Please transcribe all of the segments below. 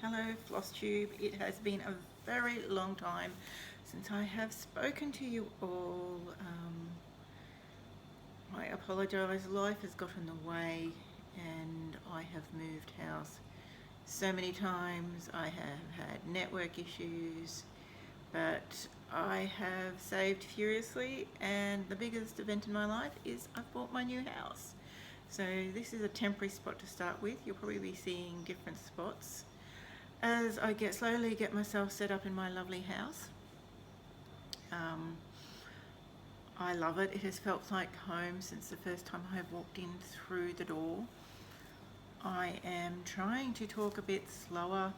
Hello Floss Tube. It has been a very long time since I have spoken to you all. I apologise, life has got in the way and I have moved house so many times. I have had network issues, but I have saved furiously, and the biggest event in my life is I've bought my new house. So this is a temporary spot to start with. You'll probably be seeing different spots as I slowly get myself set up in my lovely house. I love it. It has felt like home since the first time I have walked in through the door. I am trying to talk a bit slower.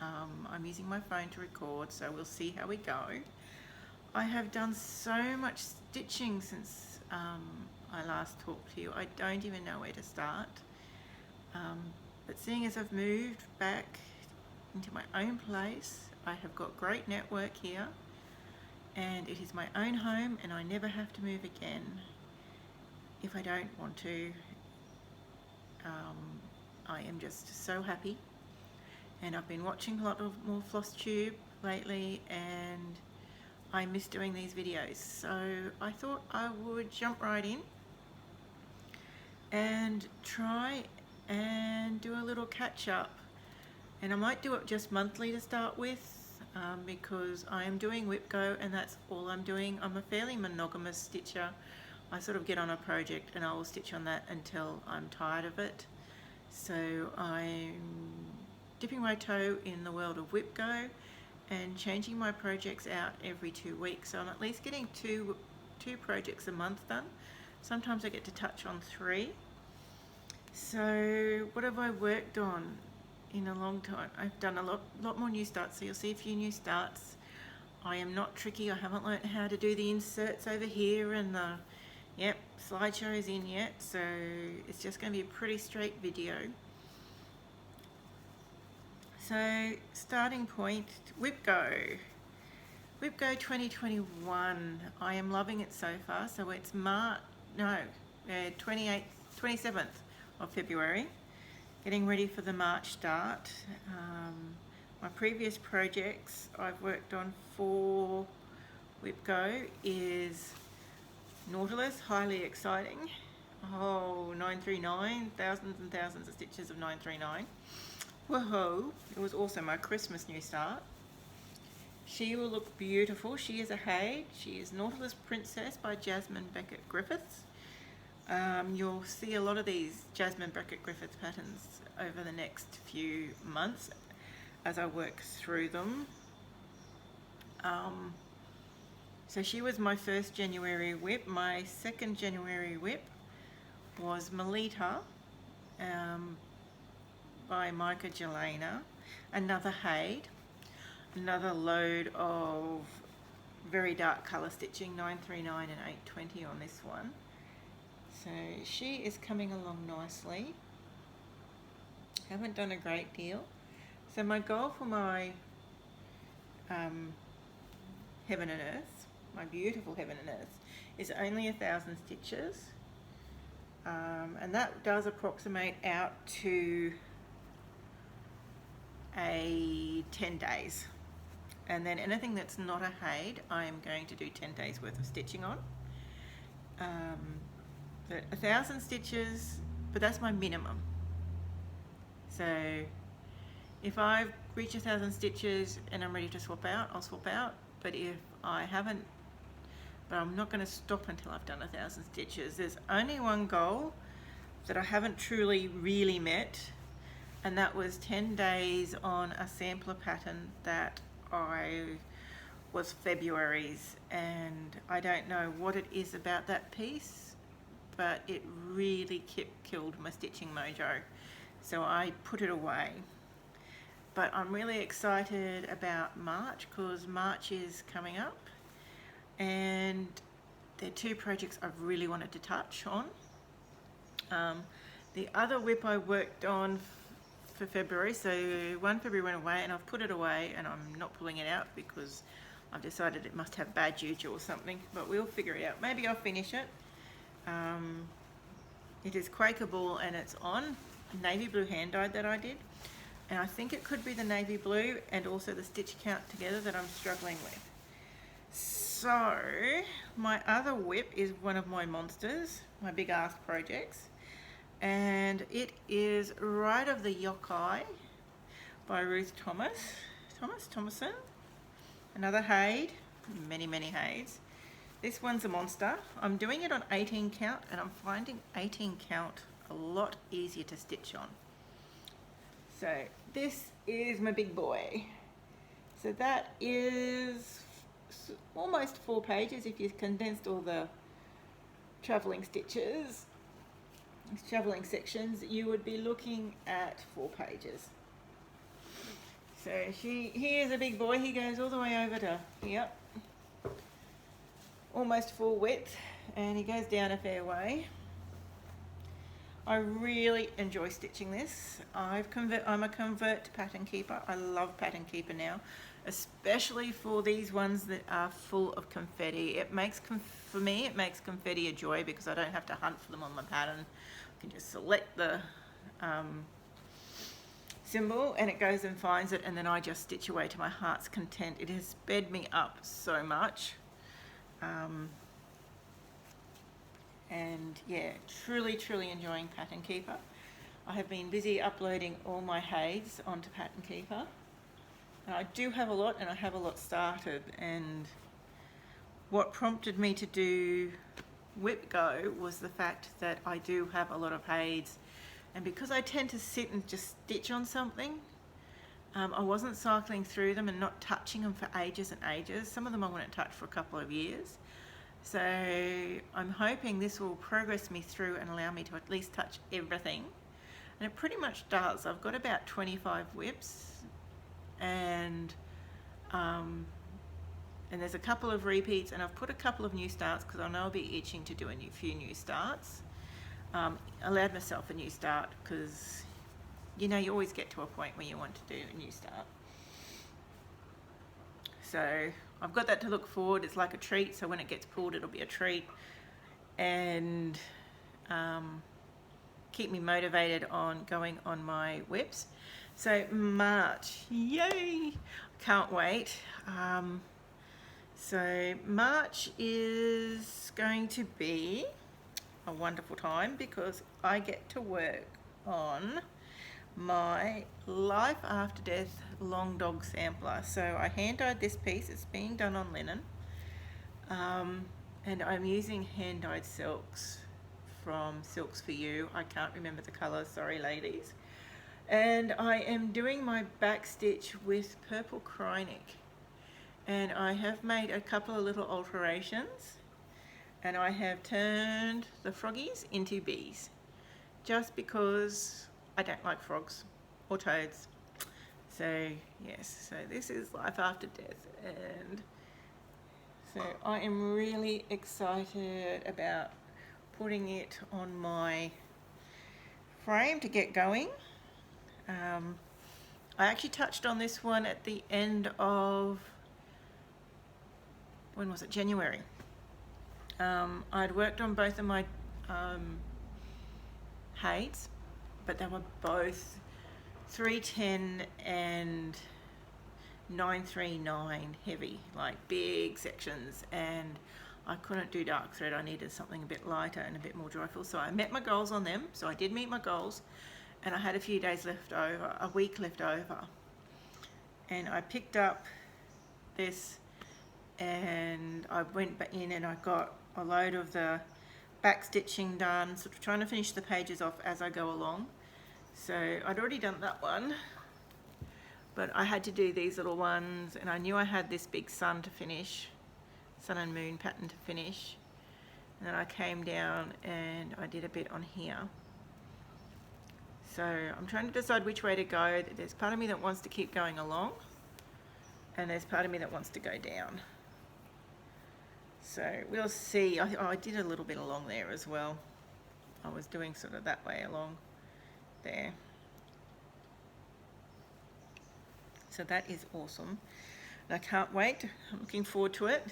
I'm using my phone to record, so we'll see how we go. I have done so much stitching since I last talked to you. I don't even know where to start. But seeing as I've moved back into my own place, I have got great network here, and it is my own home, and I never have to move again if I don't want to. I am just so happy, and I've been watching a lot of more Floss Tube lately, and I miss doing these videos, so I thought I would jump right in and try and do a little catch up. And I might do it just monthly to start with, because I am doing wipgo and that's all I'm doing. I'm a fairly monogamous stitcher. I sort of get on a project and I will stitch on that until I'm tired of it. So I'm dipping my toe in the world of wipgo and changing my projects out every 2 weeks. So I'm at least getting two projects a month done. Sometimes I get to touch on 3. So what have I worked on in a long time? I've done a lot more new starts, so you'll see a few new starts. I am not tricky. I haven't learned how to do the inserts over here, and the slideshow is in yet, so it's just going to be a pretty straight video. So starting point, wipgo 2021. I am loving it so far. So it's 27th of February, getting ready for the March start. My previous projects I've worked on for wipgo is Nautilus, highly exciting. Oh, 939, thousands and thousands of stitches of 939. Whoa, it was also my Christmas new start. She will look beautiful. She is a Haid. She is Nautilus Princess by Jasmine Beckett Griffiths. You'll see a lot of these Jasmine Beckett Griffiths patterns over the next few months as I work through them. So she was my first January whip. My second January whip was Melita by Micah Jelena, another Haid, another load of very dark colour stitching, 939 and 820 on this one. So she is coming along nicely. Haven't done a great deal. So my goal for my Heaven and Earth, my beautiful Heaven and Earth, is only 1,000 stitches, and that does approximate out to 10 days. And then anything that's not a Haid, I am going to do 10 days worth of stitching on. 1,000 stitches, but that's my minimum. So if I reach 1,000 stitches and I'm ready to swap out, I'll swap out. But if I haven't, but I'm not going to stop until I've done 1,000 stitches. There's only one goal that I haven't truly really met, and that was 10 days on a sampler pattern that was February's, and I don't know what it is about that piece, but it really killed my stitching mojo, so I put it away. But I'm really excited about March, because March is coming up, and there are 2 projects I've really wanted to touch on. The other whip I worked on for February, so 1 February went away, and I've put it away, and I'm not pulling it out because I've decided it must have bad juju or something, but we'll figure it out. Maybe I'll finish it. It is Quaker Ball, and it's on navy blue hand dyed that I did, And I think it could be the navy blue and also the stitch count together that I'm struggling with. So my other whip is one of my monsters, my big ass projects, and it is Ride of the Yokai by Ruth Thomason. Another Haid, many Haids. This one's a monster. I'm doing it on 18 count, and I'm finding 18 count a lot easier to stitch on. So this is my big boy. So that is almost 4 pages if you've condensed all the travelling stitches, travelling sections. You would be looking at 4 pages. So he is a big boy. He goes all the way over to here, almost full width, and he goes down a fair way. I really enjoy stitching this. I'm a convert to Pattern Keeper. I love Pattern Keeper now, especially for these ones that are full of confetti. It makes, for me, it makes confetti a joy because I don't have to hunt for them on my pattern. I can just select the symbol and it goes and finds it, and then I just stitch away to my heart's content. It has sped me up so much. And yeah, truly enjoying Pattern Keeper. I have been busy uploading all my Haids onto Pattern Keeper. And I do have a lot, and I have a lot started, and what prompted me to do wipgo was the fact that I do have a lot of Haids, and because I tend to sit and just stitch on something, I wasn't cycling through them and not touching them for ages and ages. Some of them I wouldn't touch for a couple of years. So I'm hoping this will progress me through and allow me to at least touch everything. And it pretty much does. I've got about 25 whips, and there's a couple of repeats, and I've put a couple of new starts because I know I'll be itching to do a few new starts. Allowed myself a new start because, you know, you always get to a point where you want to do a new start. So I've got that to look forward. It's like a treat, so when it gets pulled it'll be a treat, and keep me motivated on going on my whips. So March, yay, can't wait. So March is going to be a wonderful time because I get to work on my Life After Death long dog sampler. So I hand dyed this piece. It's being done on linen, and I'm using hand dyed silks from Silks For You. I can't remember the colour, sorry ladies. And I am doing my back stitch with purple Krynic, and I have made a couple of little alterations, and I have turned the froggies into bees just because I don't like frogs or toads. So yes, so this is Life After Death, and so I am really excited about putting it on my frame to get going. I actually touched on this one at the end of, when was it, January. I'd worked on both of my Haids, but they were both 310 and 939 heavy, like big sections, and I couldn't do dark thread. I needed something a bit lighter and a bit more joyful. So I met my goals on them. So I did meet my goals, and I had a few days left over, a week left over. And I picked up this, and I went back in and I got a load of the back stitching done, sort of trying to finish the pages off as I go along. So I'd already done that one, but I had to do these little ones, and I knew I had this big sun to finish, sun and moon pattern to finish. And then I came down and I did a bit on here. So I'm trying to decide which way to go. There's part of me that wants to keep going along, and there's part of me that wants to go down. So we'll see. I did a little bit along there as well. I was doing sort of that way along there. So that is awesome. And I can't wait. I'm looking forward to it.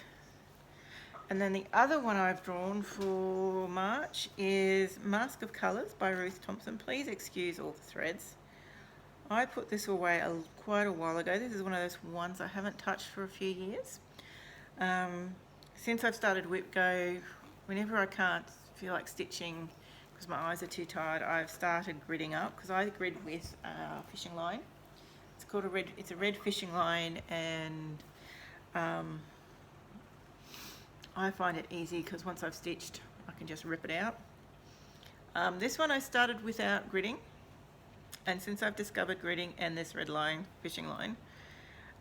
And then the other one I've drawn for March is Mask of Colours by Ruth Thompson. Please excuse all the threads. I put this away quite a while ago. This is one of those ones I haven't touched for a few years. Since I've started wipgo, whenever I can't feel like stitching because my eyes are too tired, I've started gridding up, because I grid with fishing line. It's a red fishing line, and I find it easy because once I've stitched I can just rip it out. This one I started without gridding, and since I've discovered gridding and this red line fishing line,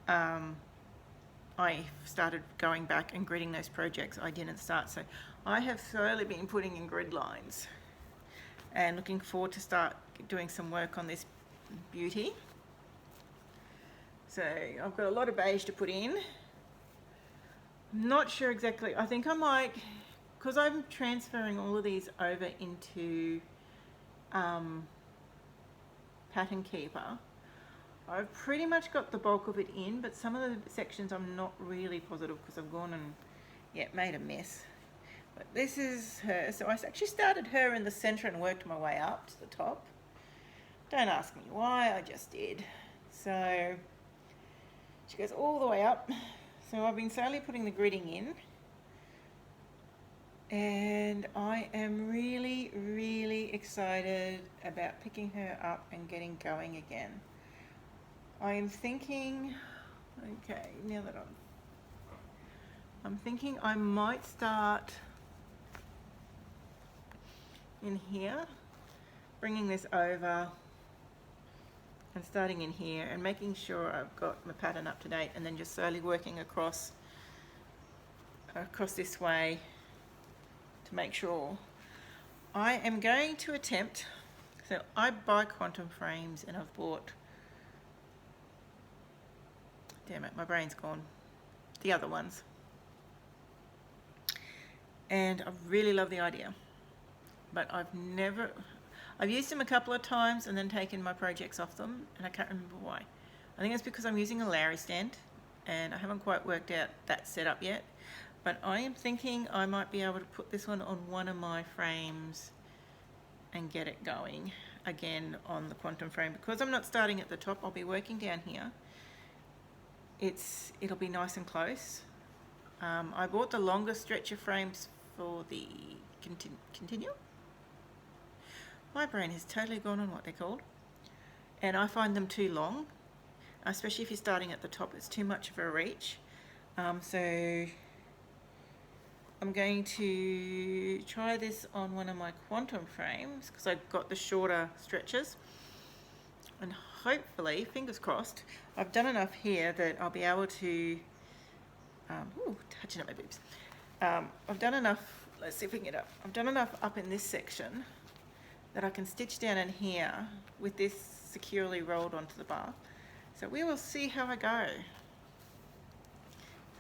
I started going back and gridding those projects I didn't start. So I have slowly been putting in grid lines and looking forward to start doing some work on this beauty. So I've got a lot of beige to put in. I'm not sure exactly. I think I might, because I'm transferring all of these over into Pattern Keeper. I've pretty much got the bulk of it in, but some of the sections I'm not really positive because I've gone and made a mess. But this is her. So I actually started her in the center and worked my way up to the top. Don't ask me why, I just did. So she goes all the way up. So I've been slowly putting the gridding in, and I am really, really excited about picking her up and getting going again. I am thinking, okay, now that I'm thinking I might start in here, bringing this over and starting in here and making sure I've got my pattern up to date, and then just slowly working across this way to make sure. I am going to attempt, so I buy quantum frames, and I've bought, damn it, my brain's gone, the other ones, and I really love the idea, but I've used them a couple of times and then taken my projects off them, and I can't remember why. I think it's because I'm using a Lowry stand and I haven't quite worked out that setup yet, but I am thinking I might be able to put this one on one of my frames and get it going again on the quantum frame. Because I'm not starting at the top, I'll be working down here. It'll be nice and close. I bought the longer stretcher frames for the Continue. My brain has totally gone on what they're called, and I find them too long, especially if you're starting at the top. It's too much of a reach. So I'm going to try this on one of my quantum frames because I've got the shorter stretchers, and hopefully, fingers crossed, I've done enough here that I'll be able to touching up my boobs. I've done enough, let's see if we can get up. I've done enough up in this section that I can stitch down in here with this securely rolled onto the bar. So we will see how I go,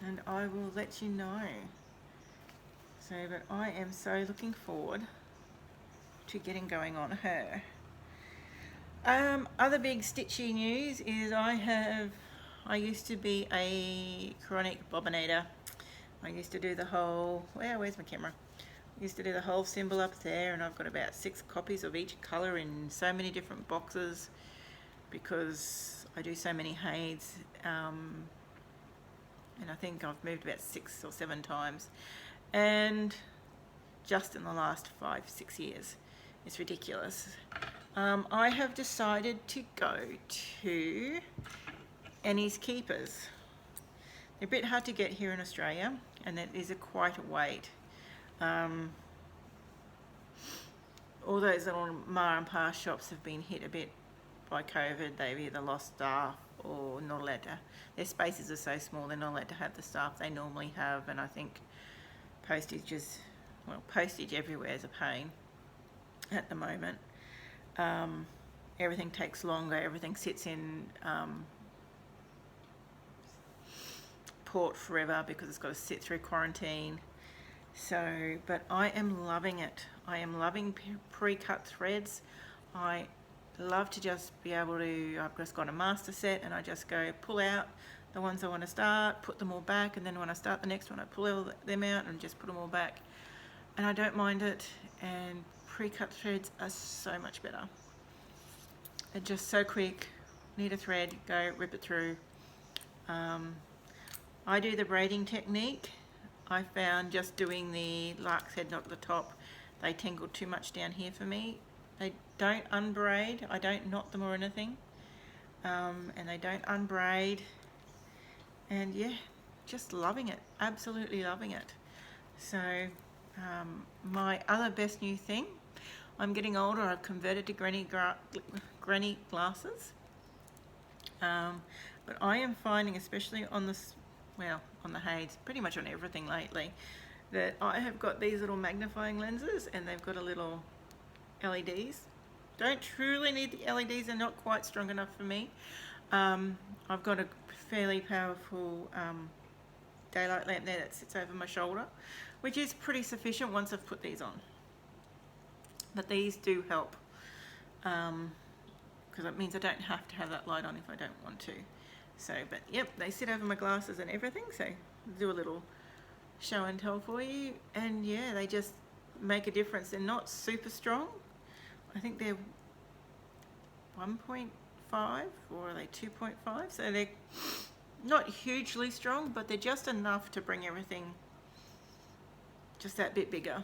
and I will let you know. So, but I am so looking forward to getting going on her. Other big stitchy news is I used to be a chronic bobbinator. I used to do the whole, where's my camera? I used to do the whole symbol up there, and I've got about 6 copies of each colour in so many different boxes because I do so many heids, and I think I've moved about 6 or 7 times, and just in the last 5-6 years. It's ridiculous. I have decided to go to Annie's Keepers. They're a bit hard to get here in Australia, and it is quite a wait. All those little ma and pa shops have been hit a bit by COVID. They've either lost staff or not allowed to. Their spaces are so small, they're not allowed to have the staff they normally have, and I think postage everywhere is a pain at the moment. Everything takes longer, everything sits in port forever because it's got to sit through quarantine. So, but I am loving it. I am loving pre-cut threads. I love to just be able to, I've just got a master set and I just go pull out the ones I want to start, put them all back, and then when I start the next one I pull all them out and just put them all back, and I don't mind it. And pre-cut threads are so much better. They're just so quick. need a thread, go rip it through. I do the braiding technique. I found just doing the lark's head knot at the top, they tangled too much down here for me. They don't unbraid, I don't knot them or anything, and they don't unbraid, and yeah, just loving it, absolutely loving it. So my other best new thing, I'm getting older, I've converted to granny glasses, but I am finding, especially on this, well, on the Hades, pretty much on everything lately, that I have got these little magnifying lenses and they've got a little LEDs. Don't truly need the LEDs, they're not quite strong enough for me. I've got a fairly powerful daylight lamp there that sits over my shoulder, which is pretty sufficient once I've put these on. But these do help, because it means I don't have to have that light on if I don't want to. So, but yep, they sit over my glasses and everything, so do a little show and tell for you. And yeah, they just make a difference. They're not super strong. I think they're 1.5 or are they 2.5? So they're not hugely strong, but they're just enough to bring everything just that bit bigger.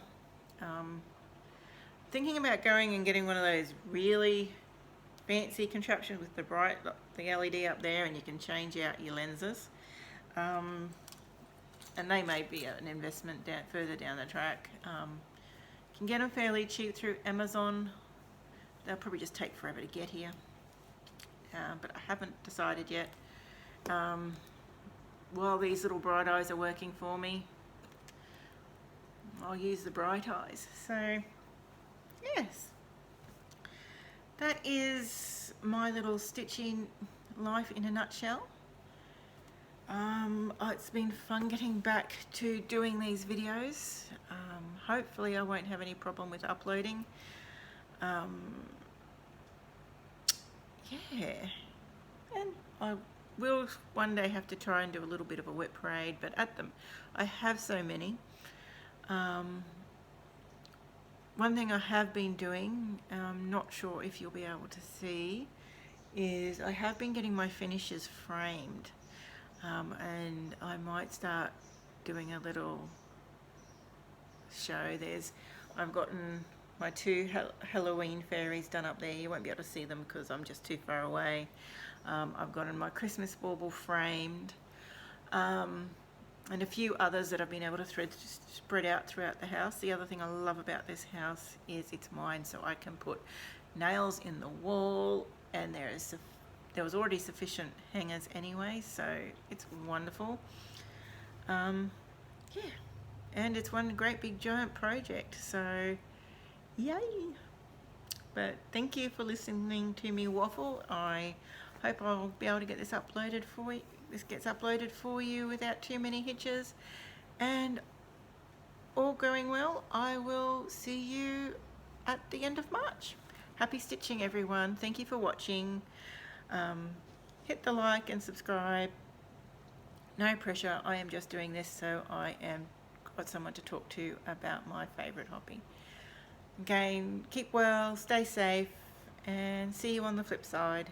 Thinking about going and getting one of those really fancy contraptions with the LED up there, and you can change out your lenses. And they may be an investment further down the track. You can get them fairly cheap through Amazon. They'll probably just take forever to get here. But I haven't decided yet. While these little bright eyes are working for me, I'll use the bright eyes. So, yes. That is my little stitching life in a nutshell. It's been fun getting back to doing these videos. Hopefully I won't have any problem with uploading. Yeah, and I will one day have to try and do a little bit of a wet parade, but I have so many. One thing I have been doing, I'm not sure if you'll be able to see, is I have been getting my finishes framed, and I might start doing a little show. I've gotten my two Halloween fairies done up there. You won't be able to see them because I'm just too far away. I've gotten my Christmas bauble framed, and a few others that I've been able to spread out throughout the house. The other thing I love about this house is it's mine, so I can put nails in the wall, and there was already sufficient hangers anyway, so it's wonderful. Yeah, and it's one great big giant project, so yay. But thank you for listening to me waffle. I hope I'll be able to get this uploaded for you. This gets uploaded for you without too many hitches, and all going well, I will see you at the end of March. Happy stitching, everyone. Thank you for watching. Hit the like and subscribe. No pressure. I am just doing this so I am got someone to talk to about my favorite hobby. Again, keep well, stay safe, and see you on the flip side.